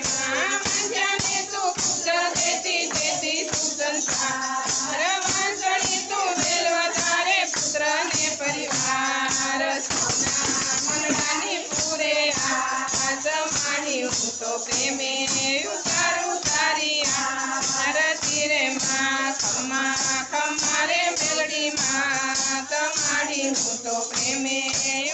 માં મંજાને તું પુત્ર દેતી દેતી સુસંસાર વાંસળી તું વેલવ તારે પુત્ર ને પરિવાર સોના મંડળાની પૂરે આસ માણી હું તો પ્રેમે ઉતારું તારી આરતી રે માં ખમ્મા ખમ્મા રે મેલડી માં તમારી હું તો પ્રેમે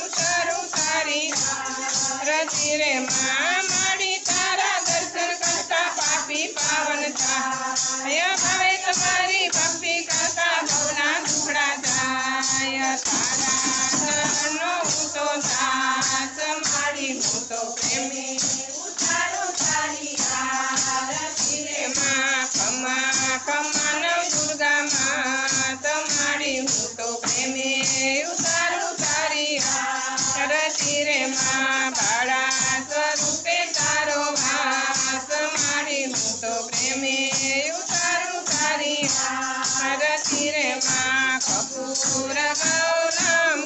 ઉતારું તારી આરતી રે માં માડી તારા દર્શન કરતા પાપી પાવન થાય ભાવે તમારી ભક્તિ કરતા ભવના દુખડા જાય તારા ધનનો હું તો દાસ માડી હું તો પ્રેમી ઉતારું તારી આરતી રે માં ખમ્મા ખમ્મા નવ દુર્ગા માં તમારી હું તો પ્રેમી ઉતારું તારી આરતી રે માં બાળા સ્વરૂપે તારો વાસ માડી હું તો પ્રેમી ઉતારું તારી આરતી રે માં કપૂર ગૌરમ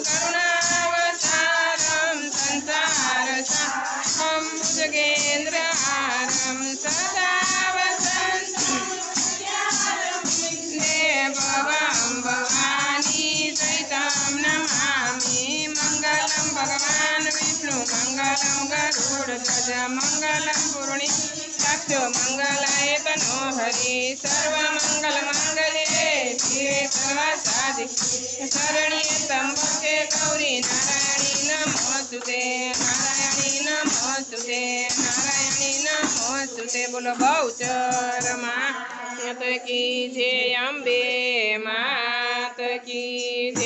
કરુણાવતારમ સંસાર સારમ ભુજગેન્દ્ર હારમ સદા વસંતમ દેવમ ભવાની સહિતમ નમામિ મંગલમ ભગવાન વિષ્ણુ મંગલમ ગરુડધ્વજ મંગલમ પૂર્ણિ સાક્ષો મંગલાય તનો હરિ સર્વમંગલ મંગલે શિવે સર્વસાધિકે શરણ્યે ત્ર્યંબકે ગૌરી નારાયણી નમોસ્તુતે નારાયણી નમોસ્તુતે નારાયણી નમોસ્તુતે બોલો બહુચર માત કી જય અંબે માત કી જય।